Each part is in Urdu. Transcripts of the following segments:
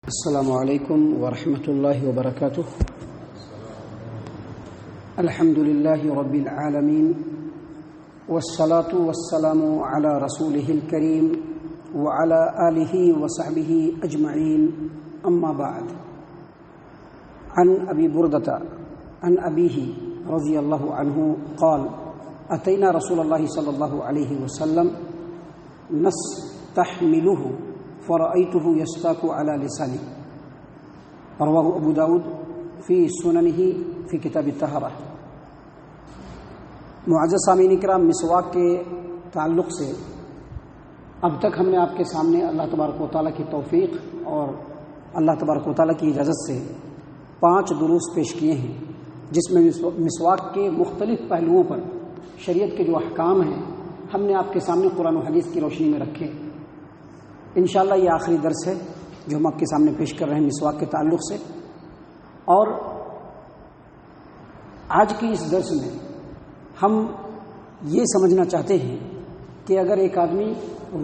السلام علیکم ورحمۃ اللہ وبرکاتہ۔ الحمد للہ رب العالمین والصلاة والسلام علی رسولہ الکریم وعلی آلہ وصحبہ اجمعین، اما بعد۔ عن ابی بردۃ عن ابیہ رضی اللہ عنہ قال اتینا رسول اللہ صلی اللہ علیہ وسلم نستحملہ فرأيته يستاك على لسانه، رواه ابو داود في سننه في کتاب الطہارہ۔ معزز سامعین کرام، مسواک کے تعلق سے اب تک ہم نے آپ کے سامنے اللہ تبارک و تعالیٰ کی توفیق اور اللہ تبارک و تعالیٰ کی اجازت سے 5 دروس پیش کیے ہیں، جس میں مسواک کے مختلف پہلوؤں پر شریعت کے جو احکام ہیں ہم نے آپ کے سامنے قرآن و حدیث کی روشنی میں رکھے۔ انشاءاللہ یہ آخری درس ہے جو ہم آپ کے سامنے پیش کر رہے ہیں مسواک کے تعلق سے، اور آج کی اس درس میں ہم یہ سمجھنا چاہتے ہیں کہ اگر ایک آدمی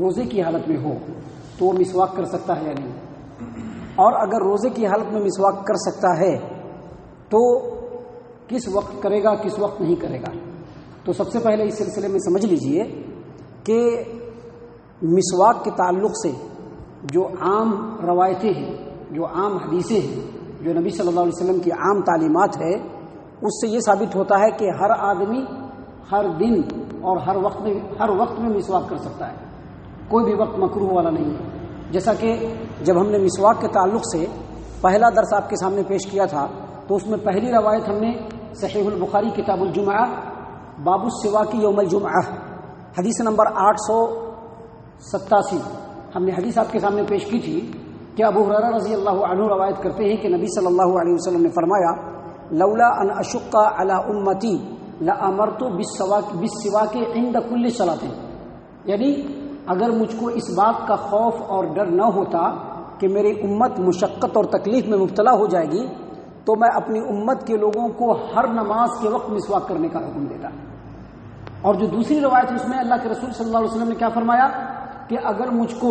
روزے کی حالت میں ہو تو وہ مسواک کر سکتا ہے یا نہیں، اور اگر روزے کی حالت میں مسواک کر سکتا ہے تو کس وقت کرے گا، کس وقت نہیں کرے گا۔ تو سب سے پہلے اس سلسلے میں سمجھ لیجئے کہ مسواک کے تعلق سے جو عام روایتیں ہیں، جو عام حدیثیں ہیں، جو نبی صلی اللہ علیہ وسلم کی عام تعلیمات ہے، اس سے یہ ثابت ہوتا ہے کہ ہر آدمی ہر دن اور ہر وقت میں مسواک کر سکتا ہے، کوئی بھی وقت مکروہ والا نہیں ہے۔ جیسا کہ جب ہم نے مسواک کے تعلق سے پہلا درس آپ کے سامنے پیش کیا تھا تو اس میں پہلی روایت ہم نے صحیح البخاری کتاب الجمعہ باب السواک یوم الجمعہ حدیث نمبر 887 ہم نے حدیث آپ کے سامنے پیش کی تھی کہ ابو ہریرہ رضی اللہ عنہ روایت کرتے ہیں کہ نبی صلی اللہ علیہ وسلم نے فرمایا، لولا ان اشق علی امتی لامرت بالسواک عند کل صلاۃ، یعنی اگر مجھ کو اس بات کا خوف اور ڈر نہ ہوتا کہ میری امت مشقت اور تکلیف میں مبتلا ہو جائے گی تو میں اپنی امت کے لوگوں کو ہر نماز کے وقت مسواک کرنے کا حکم دیتا۔ اور جو دوسری روایت ہے اس میں اللہ کے رسول صلی اللہ علیہ وسلم نے کیا فرمایا کہ اگر مجھ کو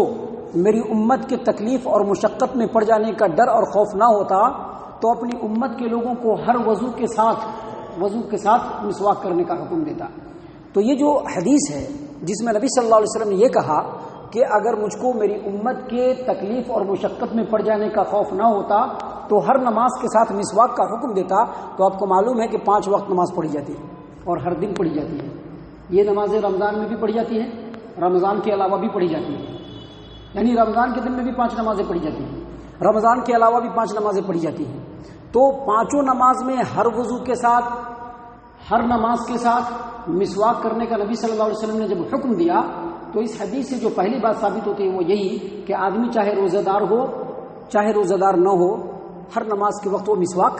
میری امت کے تکلیف اور مشقت میں پڑ جانے کا ڈر اور خوف نہ ہوتا تو اپنی امت کے لوگوں کو ہر وضو کے ساتھ مسواک کرنے کا حکم دیتا۔ تو یہ جو حدیث ہے جس میں نبی صلی اللہ علیہ وسلم نے یہ کہا کہ اگر مجھ کو میری امت کے تکلیف اور مشقت میں پڑ جانے کا خوف نہ ہوتا تو ہر نماز کے ساتھ مسواک کا حکم دیتا، تو آپ کو معلوم ہے کہ 5 وقت نماز پڑھی جاتی ہے اور ہر دن پڑھی جاتی ہے۔ یہ نمازیں رمضان میں بھی پڑھی جاتی ہیں، رمضان کے علاوہ بھی پڑھی جاتی ہیں، یعنی رمضان کے دن میں بھی 5 نمازیں پڑھی جاتی ہیں، رمضان کے علاوہ بھی 5 نمازیں پڑھی جاتی ہیں۔ تو 5 نماز میں ہر وضو کے ساتھ، ہر نماز کے ساتھ مسواک کرنے کا نبی صلی اللہ علیہ وسلم نے جب حکم دیا تو اس حدیث سے جو پہلی بات ثابت ہوتی ہے وہ یہی کہ آدمی چاہے روزہ دار ہو چاہے روزہ دار نہ ہو، ہر نماز کے وقت وہ مسواک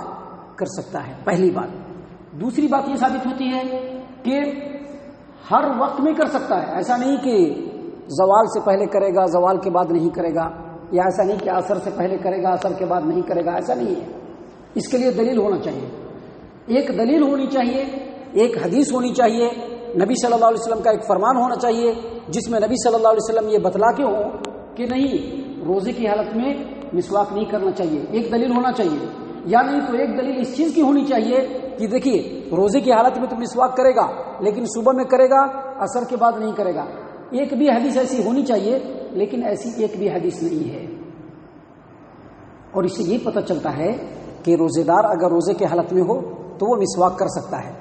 کر سکتا ہے، پہلی بات۔ دوسری بات یہ ثابت ہوتی ہے کہ ہر وقت میں کر سکتا ہے، ایسا نہیں کہ زوال سے پہلے کرے گا زوال کے بعد نہیں کرے گا، یا ایسا نہیں کہ عصر سے پہلے کرے گا عصر کے بعد نہیں کرے گا، ایسا نہیں ہے۔ اس کے لیے دلیل ہونا چاہیے، ایک دلیل ہونی چاہیے، ایک حدیث ہونی چاہیے، نبی صلی اللہ علیہ وسلم کا ایک فرمان ہونا چاہیے جس میں نبی صلی اللہ علیہ وسلم یہ بتلا کے ہو کہ نہیں، روزے کی حالت میں مسواک نہیں کرنا چاہیے، ایک دلیل ہونا چاہیے۔ یا نہیں تو ایک دلیل اس چیز کی ہونی چاہیے کہ دیکھیے روزے کی حالت میں تو مسواک کرے گا لیکن صبح میں کرے گا عصر کے بعد نہیں کرے گا، ایک بھی حدیث ایسی ہونی چاہیے، لیکن ایسی ایک بھی حدیث نہیں ہے۔ اور اس سے یہ پتہ چلتا ہے کہ روزے دار اگر روزے کے حالت میں ہو تو وہ مسواک کر سکتا ہے،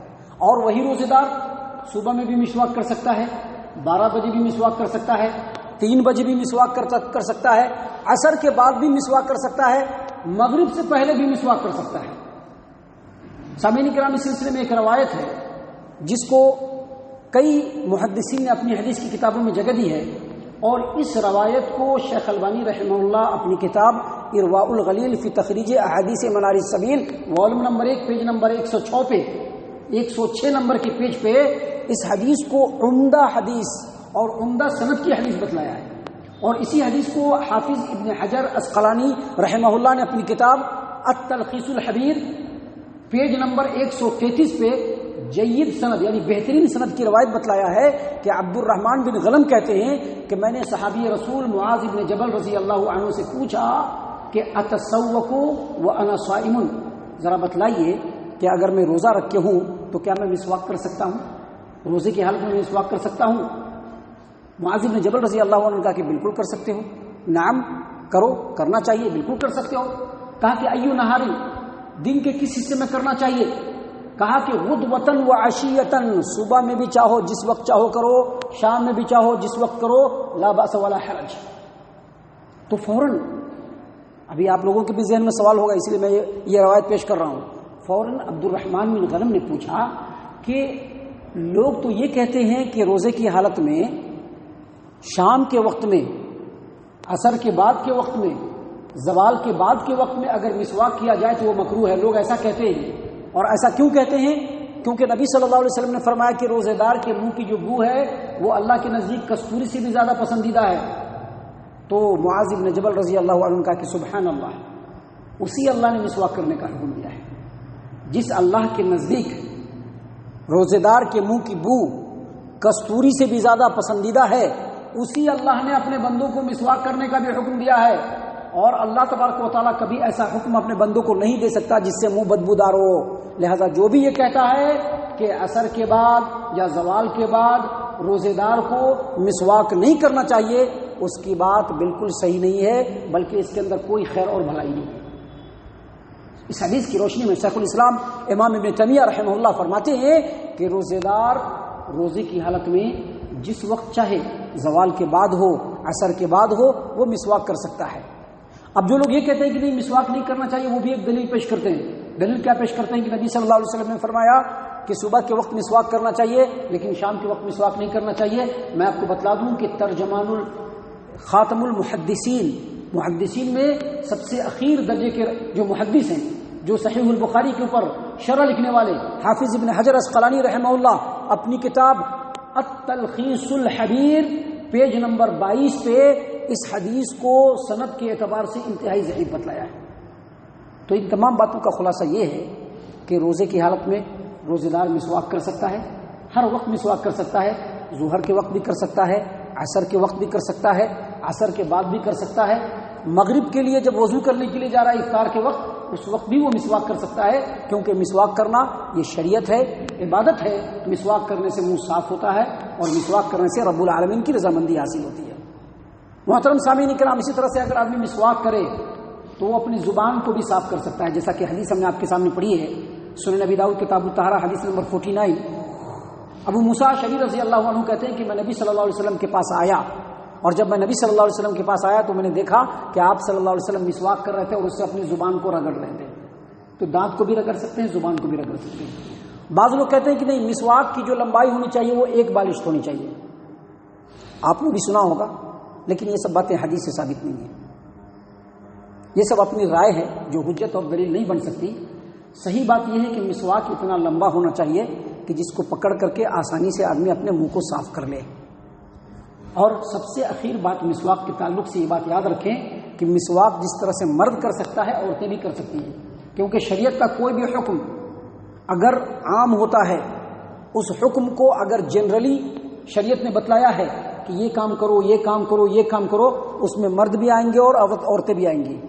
اور وہی روزے دار صبح میں بھی مسواک کر سکتا ہے، 12 بجے بھی مسواک کر سکتا ہے، 3 بجے بھی مسواک کر سکتا ہے، عصر کے بعد بھی مسواک کر سکتا ہے، مغرب سے پہلے بھی مسواک کر سکتا ہے۔ سامعین کرام، اس سلسلے میں ایک روایت ہے جس کو کئی محدثین نے اپنی حدیث کی کتابوں میں جگہ دی ہے، اور اس روایت کو شیخ البانی رحمہ اللہ اپنی کتاب ارواء الغلیل فی تخریج احادیث منار السبیل والوم نمبر 1 پیج نمبر 106 پہ 106 نمبر کے پیج پہ اس حدیث کو عمدہ حدیث اور عمدہ سند کی حدیث بتلایا ہے۔ اور اسی حدیث کو حافظ ابن حجر عسقلانی رحمہ اللہ نے اپنی کتاب التلخیص الحبیر پیج نمبر 133 پہ جید سند یعنی بہترین سند کی روایت بتلایا ہے کہ عبد الرحمن بن غنم کہتے ہیں کہ میں نے صحابی رسول معاذ بن جبل رضی اللہ عنہ سے پوچھا کہ اتسوق وانا صائم، ذرا بتلائیے کہ اگر میں روزہ رکھے ہوں تو کیا میں مسواک کر سکتا ہوں؟ روزے کی حالت میں مسواک کر سکتا ہوں؟ معاذ بن جبل رضی اللہ عنہ نے کہا کہ بالکل کر سکتے ہو، نعم کرو، کرنا چاہیے، بالکل کر سکتے ہو۔ کہا کہ ایو نہاری، دن کے کس حصے میں کرنا چاہیے؟ کہا کہ غدوۃً وعشیۃً، صبح میں بھی چاہو جس وقت چاہو کرو، شام میں بھی چاہو جس وقت کرو، لا بأس ولا حرج۔ تو فوراً، ابھی آپ لوگوں کے بھی ذہن میں سوال ہوگا، اس لیے میں یہ روایت پیش کر رہا ہوں، فوراً عبد الرحمن بن غنم نے پوچھا کہ لوگ تو یہ کہتے ہیں کہ روزے کی حالت میں شام کے وقت میں، عصر کے بعد کے وقت میں، زوال کے بعد کے وقت میں اگر مسواک کیا جائے تو وہ مکروہ ہے، لوگ ایسا کہتے ہیں۔ اور ایسا کیوں کہتے ہیں؟ کیونکہ نبی صلی اللہ علیہ وسلم نے فرمایا کہ روزے دار کے منہ کی جو بو ہے وہ اللہ کے نزدیک کستوری سے بھی زیادہ پسندیدہ ہے۔ تو معاذ بن جبل رضی اللہ عنہ کا کہ سبحان اللہ، اسی اللہ نے مسواک کرنے کا حکم دیا ہے۔ جس اللہ کے نزدیک روزے دار کے منہ کی بو کستوری سے بھی زیادہ پسندیدہ ہے، اسی اللہ نے اپنے بندوں کو مسواک کرنے کا بھی حکم دیا ہے۔ اور اللہ تبارک و تعالیٰ کبھی ایسا حکم اپنے بندوں کو نہیں دے سکتا جس سے منہ بدبودار ہو۔ لہذا جو بھی یہ کہتا ہے کہ عصر کے بعد یا زوال کے بعد روزے دار کو مسواک نہیں کرنا چاہیے، اس کی بات بالکل صحیح نہیں ہے، بلکہ اس کے اندر کوئی خیر اور بھلائی نہیں ہے۔ اس حدیث کی روشنی میں شیخ الاسلام امام ابن تیمیہ رحمہ اللہ فرماتے ہیں کہ روزے دار روزے کی حالت میں جس وقت چاہے، زوال کے بعد ہو، عصر کے بعد ہو، وہ مسواک کر سکتا ہے۔ اب جو لوگ یہ کہتے ہیں کہ نہیں مسواک نہیں کرنا چاہیے، وہ بھی ایک دلیل پیش کرتے ہیں۔ دلیل کیا پیش کرتے ہیں؟ کہ نبی صلی اللہ علیہ وسلم نے فرمایا کہ صبح کے وقت مسواک کرنا چاہیے لیکن شام کے وقت مسواک نہیں کرنا چاہیے۔ میں آپ کو بتلا دوں کہ ترجمان خاتم المحدثین، محدثین میں سب سے اخیر درجے کے جو محدث ہیں، جو صحیح البخاری کے اوپر شرح لکھنے والے، حافظ ابن حجر عسقلانی رحمہ اللہ اپنی کتاب التلخیص الحبیر پیج نمبر 22 پہ اس حدیث کو سند کے اعتبار سے انتہائی ضعیف بتلایا ہے۔ تو ان تمام باتوں کا خلاصہ یہ ہے کہ روزے کی حالت میں روزے دار مسواک کر سکتا ہے، ہر وقت مسواک کر سکتا ہے، ظہر کے وقت بھی کر سکتا ہے، عصر کے وقت بھی کر سکتا ہے، عصر کے بعد بھی کر سکتا ہے، مغرب کے لیے جب وضو کرنے کے لیے جا رہا ہے افطار کے وقت، اس وقت بھی وہ مسواک کر سکتا ہے، کیونکہ مسواک کرنا یہ شریعت ہے، عبادت ہے۔ مسواک کرنے سے منہ صاف ہوتا ہے اور مسواک کرنے سے رب العالمین کی رضامندی حاصل ہوتی ہے۔ محترم سامعین کرام، اسی طرح سے اگر آدمی مسواک کرے تو وہ اپنی زبان کو بھی صاف کر سکتا ہے، جیسا کہ حدیث ہم نے آپ کے سامنے پڑھی ہے، سنن نبی داؤد کتاب الطہارہ حدیث نمبر 49۔ ابو موسیٰ اشعری رضی اللہ عنہ کہتے ہیں کہ میں نبی صلی اللہ علیہ وسلم کے پاس آیا، اور جب میں نبی صلی اللہ علیہ وسلم کے پاس آیا تو میں نے دیکھا کہ آپ صلی اللہ علیہ وسلم مسواک کر رہے تھے اور اس سے اپنی زبان کو رگڑ رہے تھے۔ تو دانت کو بھی رگڑ سکتے ہیں، زبان کو بھی رگڑ سکتے ہیں۔ بعض لوگ کہتے ہیں کہ نہیں، مسواک کی جو لمبائی ہونی چاہیے وہ ایک بالشت ہونی چاہیے۔ آپ نے بھی سنا ہوگا، لیکن یہ سب باتیں حدیث سے ثابت نہیں ہیں، یہ سب اپنی رائے ہے جو حجت اور دلیل نہیں بن سکتی۔ صحیح بات یہ ہے کہ مسواک اتنا لمبا ہونا چاہیے کہ جس کو پکڑ کر کے آسانی سے آدمی اپنے منہ کو صاف کر لے۔ اور سب سے اخیر بات مسواک کے تعلق سے یہ بات یاد رکھیں کہ مسواک جس طرح سے مرد کر سکتا ہے، عورتیں بھی کر سکتی ہیں، کیونکہ شریعت کا کوئی بھی حکم اگر عام ہوتا ہے، اس حکم کو اگر جنرلی شریعت نے بتلایا ہے کہ یہ کام کرو، یہ کام کرو، یہ کام کرو، اس میں مرد بھی آئیں گے اور عورتیں بھی آئیں گی۔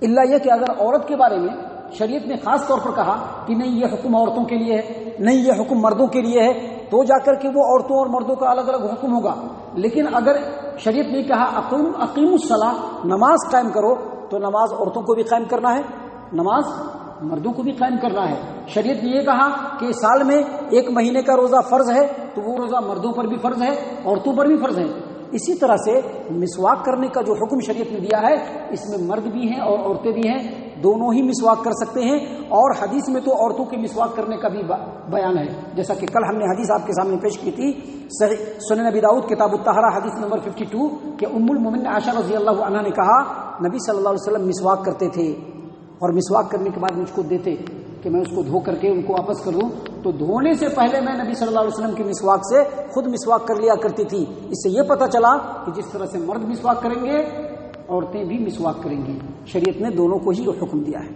الا یہ کہ اگر عورت کے بارے میں شریعت نے خاص طور پر کہا کہ نہیں یہ حکم عورتوں کے لیے ہے، نہیں یہ حکم مردوں کے لیے ہے، تو جا کر کے وہ عورتوں اور مردوں کا الگ الگ حکم ہوگا۔ لیکن اگر شریعت نے کہا اقیم الصلاۃ، نماز قائم کرو، تو نماز عورتوں کو بھی قائم کرنا ہے، نماز مردوں کو بھی قائم کرنا ہے۔ شریعت نے یہ کہا کہ سال میں 1 مہینے کا روزہ فرض ہے، تو وہ روزہ مردوں پر بھی فرض ہے، عورتوں پر بھی فرض ہے۔ اسی طرح سے مسواک کرنے کا جو حکم شریعت نے دیا ہے، اس میں مرد بھی ہیں اور عورتیں بھی ہیں، دونوں ہی مسواک کر سکتے ہیں۔ اور حدیث میں تو عورتوں کے مسواک کرنے کا بھی بیان ہے، جیسا کہ کل ہم نے حدیث آپ کے سامنے پیش کی تھی، سنن نبی داؤد کتاب الطہارہ حدیث نمبر 52، کہ ام المومنین عائشہ رضی اللہ عنہا نے کہا نبی صلی اللہ علیہ وسلم مسواک کرتے تھے اور مسواک کرنے کے بعد مجھ کو دیتے کہ میں اس کو دھو کر کے ان کو واپس کر دوں، تو دھونے سے پہلے میں نبی صلی اللہ علیہ وسلم کے مسواک سے خود مسواک کر لیا کرتی تھی۔ اس سے یہ پتہ چلا کہ جس طرح سے مرد مسواک کریں گے، عورتیں بھی مسواک کریں گی۔ شریعت نے دونوں کو ہی حکم دیا ہے۔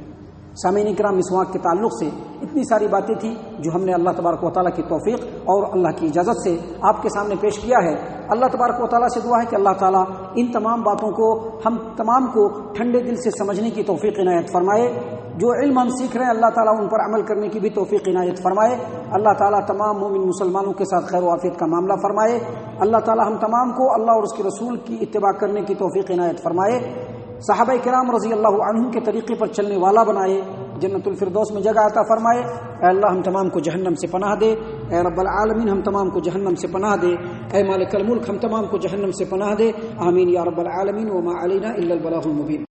سامعین کرام، مسواک کے تعلق سے اتنی ساری باتیں تھیں جو ہم نے اللہ تبارک و تعالیٰ کی توفیق اور اللہ کی اجازت سے آپ کے سامنے پیش کیا ہے۔ اللہ تبارک و تعالیٰ سے دعا ہے کہ اللہ تعالیٰ ان تمام باتوں کو ہم تمام کو ٹھنڈے دل سے سمجھنے کی توفیق عنایت فرمائے، جو علم ہم سیکھ رہے ہیں اللہ تعالیٰ ان پر عمل کرنے کی بھی توفیق عنایت فرمائے۔ اللہ تعالیٰ تمام مومن مسلمانوں کے ساتھ خیر و عافیت کا معاملہ فرمائے۔ اللہ تعالیٰ ہم تمام کو اللہ اور اس کے رسول کی اتباع کرنے کی توفیق عنایت فرمائے، صحابہ کرام رضی اللہ عنہم کے طریقے پر چلنے والا بنائے، جنت الفردوس میں جگہ عطا فرمائے۔ اے اللہ ہم تمام کو جہنم سے پناہ دے، اے رب العالمین ہم تمام کو جہنم سے پناہ دے، اے مالک الملک ہم تمام کو جہنم سے پناہ دے، آمین یا رب العالمین، وما علینا الا البلاغ المبین۔